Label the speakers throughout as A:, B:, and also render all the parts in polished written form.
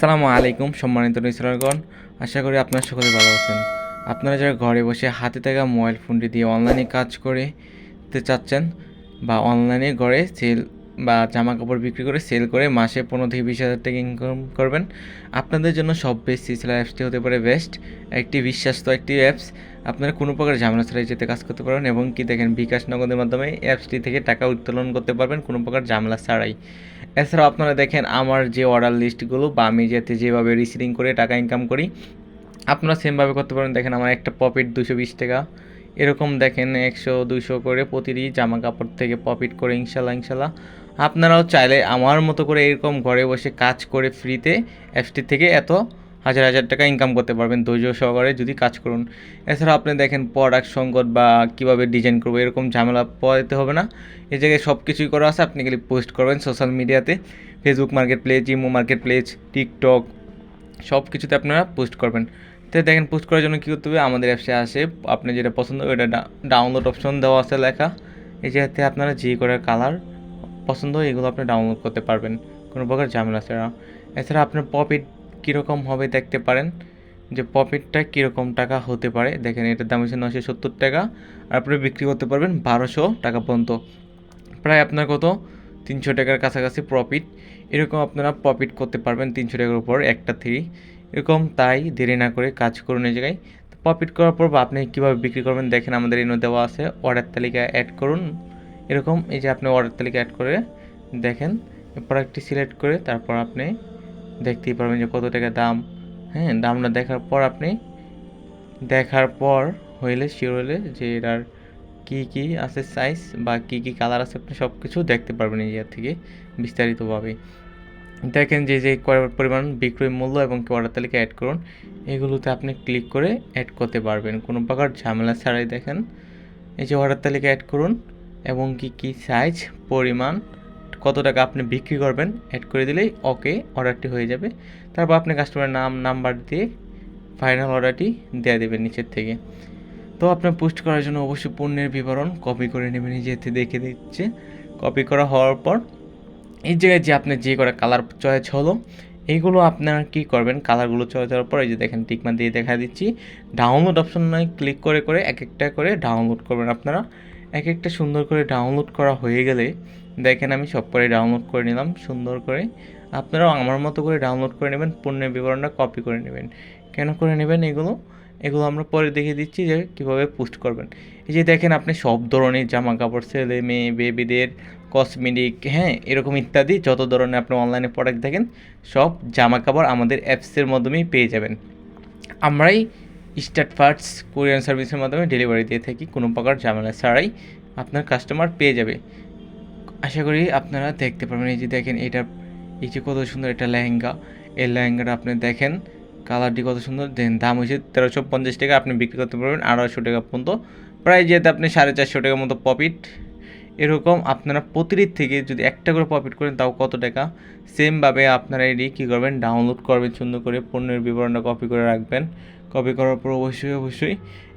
A: আসসালামু আলাইকুম সম্মানিত রিসেলারগণ, আশা করি আপনারা সকলে ভালো আছেন। আপনারা যারা ঘরে বসে হাতে থাকা মোবাইল ফোনটি দিয়ে অনলাইনে কাজ করতে চাচ্ছেন বা অনলাইনে ঘরে সেল বা জামা কাপড় বিক্রি করে সেল করে মাসে 15 থেকে 20 হাজার টাকা ইনকাম করবেন, আপনাদের জন্য সব বেস্ট সিসেলার অ্যাপসটি হতে পারে বেস্ট একটি বিশ্বস্ত একটি অ্যাপস। আপনারা কোনো প্রকার ঝামেলা ছাড়াই যেতে কাজ করতে পারবেন এবং কি দেখেন বিকাশ নগদের মাধ্যমে অ্যাপসটি থেকে টাকা উত্তোলন করতে পারবেন কোনো প্রকার ঝামেলা ছাড়াই। এছাড়াও আপনারা দেখেন আমার যে অর্ডার লিস্টগুলো বা আমি যেভাবে রিসিলিং করে টাকা ইনকাম করি, আপনারা সেমভাবে করতে পারেন। দেখেন আমার একটা প্রফিট 220 টাকা, এরকম দেখেন 100-200 করে প্রতিটি জামা কাপড় থেকে প্রফিট করে ইনশাল্লাহ আপনারাও চাইলে আমার মতো করে এরকম ঘরে বসে কাজ করে ফ্রিতে অ্যাপসটি থেকে এত হাজার হাজার টাকা ইনকাম করতে পারবেন ধৈর্য সহকারে যদি কাজ করুন। এছাড়াও আপনি দেখেন প্রোডাক্ট সংকট বা কীভাবে ডিজাইন করবো এরকম ঝামেলা পড়তে হবে না, এই জায়গায় সব কিছুই করা আছে। আপনি খালি পোস্ট করবেন সোশ্যাল মিডিয়াতে, Facebook market place, imo market place, TikTok, সব কিছুতে আপনারা পোস্ট করবেন। তো দেখেন পোস্ট করার জন্য কী করতে হবে, আমাদের অ্যাপসে আসে আপনি যেটা পছন্দ ওইটা ডাউনলোড অপশন দেওয়া আছে লেখা, এই জায়গাতে আপনারা যে করে কালার পছন্দ এগুলো আপনি ডাউনলোড করতে পারবেন কোনো প্রকার ঝামেলা ছাড়া। এছাড়া আপনার প্রফিট কীরকম হবে দেখতে পারেন, যে প্রফিটটা কীরকম টাকা হতে পারে। দেখেন এটার দাম হচ্ছে 970 টাকা, আর আপনি বিক্রি করতে পারবেন 1200 টাকা পর্যন্ত, প্রায় আপনার কত 300 টাকার কাছাকাছি প্রফিট। এরকম আপনারা প্রফিট করতে পারবেন 300 টাকার উপর একটা থেকে, এরকম। তাই দেরি না করে কাজ করুন এই জায়গায়। প্রফিট করার পর আপনি কীভাবে বিক্রি করবেন দেখেন আমাদের এনে দেওয়া আছে, অর্ডার তালিকা অ্যাড করুন। এরকম এই যে আপনি অর্ডার তালিকা অ্যাড করে দেখেন প্রোডাক্টটি সিলেক্ট করে তারপর আপনি দেখতেই পারবেন যে কত টাকা দাম। হ্যাঁ, দামটা দেখার পর হইলে শিওর হলে যে এটার কী আছে সাইজ বা কী কালার আছে আপনি সব কিছু দেখতে পারবেন এই জায়গা থেকে বিস্তারিতভাবে। দেখেন যে পরিমাণ বিক্রয় মূল্য এবং অর্ডার তালিকা অ্যাড করুন, এগুলোতে আপনি ক্লিক করে অ্যাড করতে পারবেন কোনো প্রকার ঝামেলা ছাড়াই। দেখেন এই যে অর্ডার তালিকা অ্যাড করুন এবং কী সাইজ, পরিমাণ, কত টাকা আপনি বিক্রি করবেন অ্যাড করে দিলেই ওকে অর্ডারটি হয়ে যাবে। তারপর আপনি কাস্টমারের নাম্বার দিয়ে ফাইনাল অর্ডারটি দিয়ে দেবেন নিচের থেকে। তো আপনার পোস্ট করার জন্য অবশ্যই পণ্যের বিবরণ কপি করে নেবেন, নিজেতে দেখে দিচ্ছে। কপি করা হওয়ার পর এই জায়গায় যে আপনি যে করা কালার চয়েস হলো এইগুলো আপনারা কী করবেন, কালারগুলো চয়েস হওয়ার পর এই যে দেখেন টিকমার্ক দিয়ে দেখা দিচ্ছি, ডাউনলোড অপশন নয় ক্লিক করে করে এক একটা করে ডাউনলোড করবেন আপনারা। এক একটা সুন্দর করে ডাউনলোড করা হয়ে গেলে দেখেন আমি সব করে ডাউনলোড করে নিলাম সুন্দর করে। আপনারাও আমার মতো করে ডাউনলোড করে নেবেন, পণ্যের বিবরণটা কপি করে নেবেন। কেন করে নেবেন এগুলো আমরা পরে দেখে দিচ্ছি যে কীভাবে পোস্ট করবেন। এই যে দেখেন আপনি সব ধরনের জামা কাপড়, ছেলে মেয়ে বেবিদের কসমেটিক, হ্যাঁ এরকম ইত্যাদি যত ধরনের আপনি অনলাইনে প্রোডাক্ট দেখেন সব জামা কাপড় আমাদের অ্যাপসের মাধ্যমেই পেয়ে যাবেন। আমরাই স্টার্ট ফার্স্ট কোরিয়ান সার্ভিসের মাধ্যমে ডেলিভারি দিয়ে থাকি, কোনো প্রকার ঝামেলা ছাড়াই আপনার কাস্টমার পেয়ে যাবে। আশা করি আপনারা দেখতে পারবেন। এই যে দেখেন এই যে কত সুন্দর একটা লেহেঙ্গা, এই লেহেঙ্গাটা আপনি দেখেন কালারটি কত সুন্দর। দেন দাম হয়েছে 1350 টাকা, আপনি বিক্রি করতে পারবেন 250 টাকা পর্যন্ত, প্রায় যেতে আপনি 450 টাকার মতো প্রফিট। এরকম আপনারা প্রতিটি থেকে যদি একটা করে প্রফিট করেন তাও কত টাকা। সেমভাবে আপনারা এটি কী করবেন, ডাউনলোড করবেন সুন্দর করে, পণ্যের বিবরণটা কপি করে রাখবেন। কপি করার পর অবশ্যই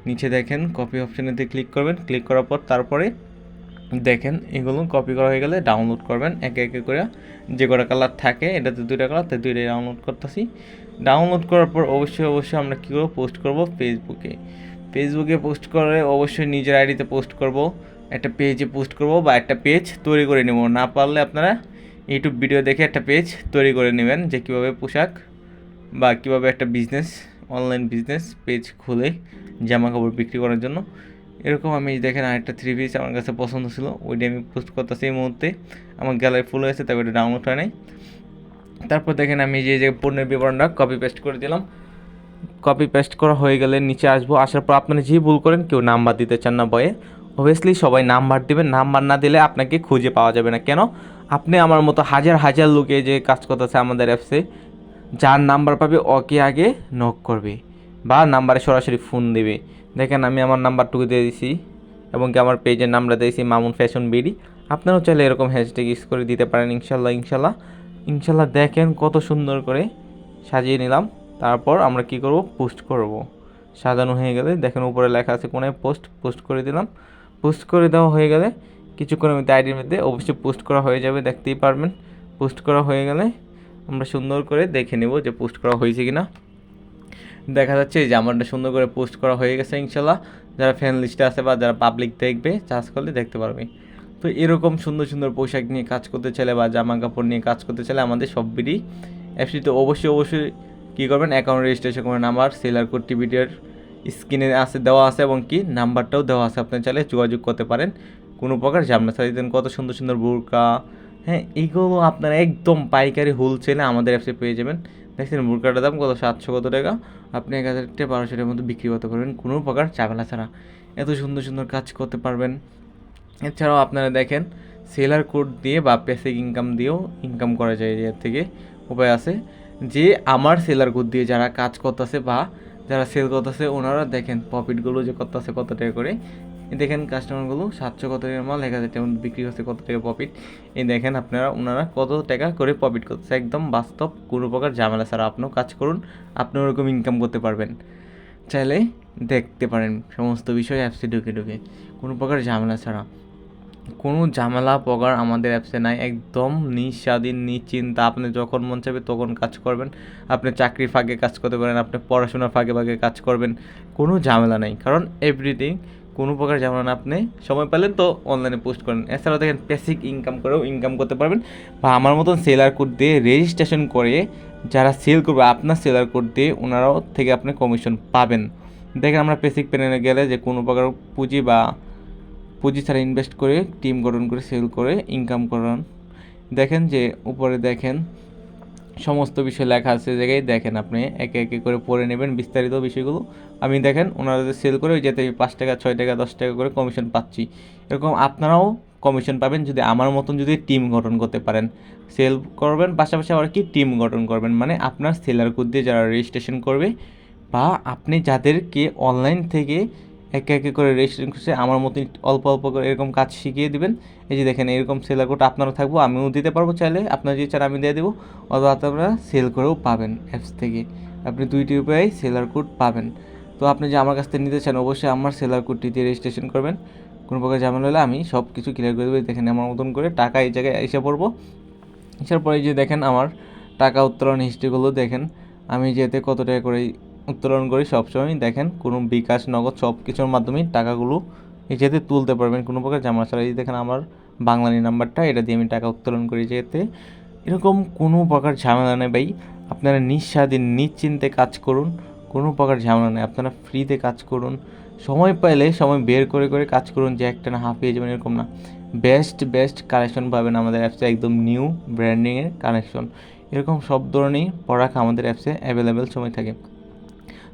A: নিচে দেখেন কপি অপশানেতে ক্লিক করবেন। ক্লিক করার পর তারপরে দেখেন এগুলো কপি করা হয়ে গেলে ডাউনলোড করবেন একে একে করে। যে কটা কালার থাকে এটাতে 2টা কালার, তাই 2টাই ডাউনলোড করতেছি। ডাউনলোড করার পর অবশ্যই আমরা কী করবো, পোস্ট করব ফেসবুকে পোস্ট করে অবশ্যই নিজের আইডিতে পোস্ট করব, একটা পেজে পোস্ট করব বা একটা পেজ তৈরি করে নেব। না পারলে আপনারা ইউটিউব ভিডিও দেখে একটা পেজ তৈরি করে নেবেন যে কীভাবে পোশাক বা কীভাবে একটা অনলাইন বিজনেস পেজ খুলে জামা কাপড় বিক্রি করার জন্য। এরকম আমি দেখেন আরেকটা 3 পিস আমার কাছে পছন্দ ছিল, ওইটা আমি পোস্ট করতেছি এই মুহূর্তে। আমার গ্যালারি ফুল হয়েছে তাই ওইটা ডাউনলোড হয় নাই। তারপর দেখেন আমি যে পণ্যের বিবরণটা কপি পেস্ট করে দিলাম। কপি পেস্ট করা হয়ে গেলে নিচে আসার পর আপনারা যে ভুল করেন, কেউ নাম্বার দিতে চান না বয়ে, অবভিয়াসলি সবাই নাম্বার দেবেন। নাম্বার না দিলে আপনাকে খুঁজে পাওয়া যাবে না। কেন, আপনি আমার মতো হাজার লোকে যে কাজ করতেছে আমাদের অ্যাপসে, যার নাম্বার পাবে ওকে আগে নক করবে বা নাম্বারে সরাসরি ফোন দেবে। দেখেন আমি আমার নাম্বারটুকু দিয়ে দিছি এবং কি আমার পেজের নামটা দিয়েছি মামুন ফ্যাশন বিডি। আপনারাও চাইলে এরকম হ্যাশট্যাগ ইউজ করে দিতে পারেন। ইনশাল্লাহ দেখেন কত সুন্দর করে সাজিয়ে নিলাম। তারপর আমরা কি করব, পোস্ট করব। সাজানো হয়ে গেলে দেখেন উপরে লেখা আছে কোনায় পোস্ট করে দিলাম। পোস্ট করে দেওয়া হয়ে গেলে কিছুক্ষণের মধ্যে আইডির মধ্যে অবশ্যই পোস্ট করা হয়ে যাবে, দেখতেই পারবেন। পোস্ট করা হয়ে গেলে আমরা সুন্দর করে দেখে নেব যে পোস্ট করা হয়েছে কি না। দেখা যাচ্ছে যে আমারটা সুন্দর করে পোস্ট করা হয়ে গেছে ইনশাল্লাহ। যারা ফ্যান লিস্টে আছে বা যারা পাবলিক দেখবে চার্জ করলে দেখতে পারবে। তো এরকম সুন্দর সুন্দর পোশাক নিয়ে কাজ করতে চাইলে বা জামা কাপড় নিয়ে কাজ করতে চাইলে আমাদের সববিডি অ্যাপসটিতে অবশ্যই কী করবেন, অ্যাকাউন্ট রেজিস্ট্রেশন করবেন। আমার সেলার কোড টিভিটির স্ক্রিনে দেওয়া আছে এবং কি নাম্বারটাও দেওয়া আছে, আপনি চাইলে যোগাযোগ করতে পারেন কোনো প্রকার ঝামেলা ছাড়া। দেন কত সুন্দর সুন্দর বোরকা, হ্যাঁ এইগুলো আপনারা একদম পাইকারি হোলসেলে আমাদের অ্যাপসে পেয়ে যাবেন। দেখছেন বোরকাটার দাম কত, 700 কত টাকা, আপনি 1000 টাকা 1200 টাকার মধ্যে বিক্রি করতে পারবেন কোনো প্রকার ঝামেলা ছাড়া। এত সুন্দর সুন্দর কাজ করতে পারবেন। এছাড়াও আপনারা দেখেন সেলার কোড দিয়ে বা বেসিক ইনকাম দিয়েও ইনকাম করা যায়। এর থেকে উপায় আছে যে আমার সেলার কোড দিয়ে যারা কাজ করতেছে বা যারা সেল করতেছে ওনারা দেখেন প্রফিটগুলো যে করতেছে কত টাকা করে। দেখেন কাস্টমারগুলো 700 কত টাকার মাল 1000 টাকার মধ্যে বিক্রি হচ্ছে, কত টাকা প্রফিট। এই দেখেন ওনারা কত টাকা করে প্রফিট করতেছে, একদম বাস্তব কোনো প্রকার ঝামেলা ছাড়া। আপনিও কাজ করুন, আপনি ওরকম ইনকাম করতে পারবেন। চাইলে দেখতে পারেন সমস্ত বিষয় অ্যাপসে ঢুকে কোনো প্রকার ঝামেলা ছাড়া। কোনো ঝামেলা পগার আমাদের অ্যাপসে নাই, একদম নিঃস্বাধীন নিশ্চিন্তা। আপনি যখন মন চাইবে তখন কাজ করবেন। আপনি চাকরির ফাঁকে কাজ করতে পারেন, আপনি পড়াশোনার ফাঁকে কাজ করবেন, কোনো ঝামেলা নেই। কারণ এভরিথিং কোনো প্রকার ঝামেলা না। আপনি সময় পেলেন তো অনলাইনে পোস্ট করেন। এছাড়াও দেখেন বেসিক ইনকাম করেও ইনকাম করতে পারবেন, বা আমার মতন সেলার কোড দিয়ে রেজিস্ট্রেশন করে যারা সেল করবে আপনার সেলার কোড দিয়ে ওনারাও থেকে আপনি কমিশন পাবেন। দেখেন আমরা বেসিক প্ল্যানে গেলে যে কোনো প্রকার পুঁজি ছাড়া ইনভেস্ট করে টিম গঠন করে সেল করে ইনকাম করান। দেখেন যে উপরে দেখেন সমস্ত বিষয় লেখা আছে জায়গায়, দেখেন আপনি একে একে করে পড়ে নেবেন বিস্তারিত বিষয়গুলো। আমি দেখেন ওনারা সেল করে যেতে 5 টাকা 6 টাকা 10 টাকা করে কমিশন পাচ্ছি। এরকম আপনারাও কমিশন পাবেন যদি আমার মতন যদি টিম গঠন করতে পারেন। সেল করবেন পাশাপাশি আবার কি টিম গঠন করবেন, মানে আপনার সেলার কোড দিয়ে যারা রেজিস্ট্রেশন করবে বা আপনি যাদেরকে অনলাইন থেকে একে একে করে রেজিস্ট্রেশন করছে আমার মতো অল্প অল্প করে এরকম কাজ শিখিয়ে দিবেন। এই যে দেখেন এরকম সেলার কোড আপনারও থাকবো, আমিও দিতে পারবো চাইলে, আপনার যদি চান আমি দিয়ে দেবো, অথবা আপনারা সেল করেও পাবেন অ্যাপস থেকে। আপনি 2টি উপায়ে সেলার কোড পাবেন। তো আপনি যে আমার কাছ থেকে নিতে চান অবশ্যই আমার সেলার কোডটি দিয়ে রেজিস্ট্রেশন করবেন। কোনো প্রকার ঝামেলা হলে আমি সব কিছু ক্লিয়ার করে দেবো। দেখেন আমার মতন করে টাকা এই জায়গায় এসে পড়বো। এসার পরে যে দেখেন আমার টাকা উত্তোলন হিস্ট্রিগুলো দেখেন, আমি যেতে কত টাকা করে উত্তোলন করি সবসময় দেখেন কোনো বিকাশ নগদ সব কিছুর মাধ্যমে টাকাগুলো যেতে তুলতে পারবেন কোনো প্রকার ঝামেলা ছাড়া। এই দেখেন আমার বাংলানি নাম্বারটা, এটা দিয়ে আমি টাকা উত্তোলন করি যেতে এরকম কোনো প্রকার ঝামেলা নেই ভাই। আপনারা নিঃস্বাধীন নিশ্চিন্তে কাজ করুন, কোনো প্রকার ঝামেলা নেই। আপনারা ফ্রিতে কাজ করুন, সময় পাইলে সময় বের করে কাজ করুন, যে একটা না হাঁপিয়ে যাবেন এরকম না। বেস্ট কালেকশন পাবেন আমাদের অ্যাপসে, একদম নিউ ব্র্যান্ডিংয়ের কালেকশন। এরকম সব ধরনেরই প্রোডাক্ট আমাদের অ্যাপসে অ্যাভেলেবেল সময় থাকে।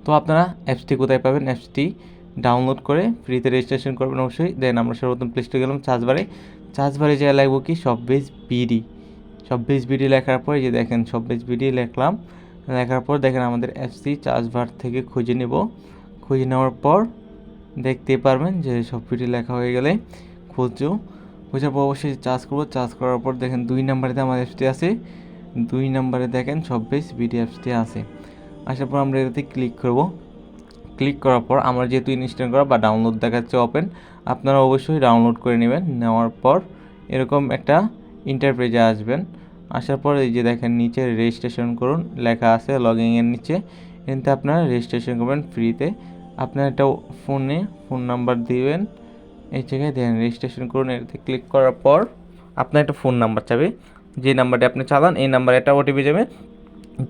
A: তো আপনারা অ্যাপসটি কোথায় পাবেন? অ্যাপসটি ডাউনলোড করে ফ্রিতে রেজিস্ট্রেশন করবেন অবশ্যই। দেন আমরা সর্বপ্রথম প্লে স্টোরে গেলাম, চার্জবারে যা লাগবো কি শপবেজ বিডি লেখার পরে যে দেখেন শপবেজ বিডি লেখার পর দেখেন আমাদের অ্যাপসটি চার্জবার থেকে খুঁজে নেওয়ার পর দেখতে পারবেন যে সব বিডি লেখা হয়ে গেলে খোঁজার পর অবশ্যই চার্জ করার পর দেখেন 2 নম্বরেতে আমার অ্যাপসটি আছে, 2 নম্বরে দেখেন শপবেজ বিডি অ্যাপসটি আছে। আসার পর আমরা এটাতে ক্লিক করার পর আমরা যেহেতু ইনস্টল করা বা ডাউনলোড দেখাচ্ছে ওপেন, আপনারা অবশ্যই ডাউনলোড করে নেবেন। নেওয়ার পর এরকম একটা ইন্টারপ্রেজে আসবেন। আসার পর এই যে দেখেন নিচে রেজিস্ট্রেশন করুন লেখা আছে লগইনের নিচে, এতে আপনারা রেজিস্ট্রেশন করবেন ফ্রিতে। আপনার একটা ফোন নাম্বার দিবেন, এই জায়গায় দেখেন রেজিস্ট্রেশন করুন। এটাতে ক্লিক করার পর আপনার একটা ফোন নাম্বার চাবে, যে নাম্বারটি আপনি চালান এই নাম্বারে একটা ওটিপি যাবে।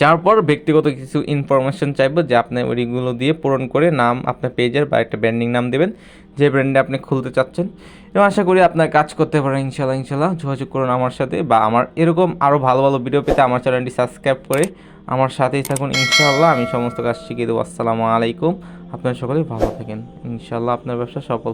A: যার পর ব্যক্তিগত কিছু ইনফরমেশন চাইবো যে আপনি ওইগুলো দিয়ে পূরণ করে নাম আপনার পেজের বা একটা ব্র্যান্ডিং নাম দেবেন যে ব্র্যান্ডে আপনি খুলতে চাচ্ছেন। এবং আশা করি আপনার কাজ করতে পারেন ইনশাল্লাহ। যোগাযোগ করুন আমার সাথে, বা আমার এরকম আরও ভালো ভিডিও পেতে আমার চ্যানেলটি সাবস্ক্রাইব করে আমার সাথেই থাকুন ইনশাআল্লাহ। আমি সমস্ত কাজ শিখিয়ে দেবো। আসসালামু আলাইকুম। আপনারা সকলেই ভালো থাকেন, ইনশাআল্লাহ আপনার ব্যবসা সফল।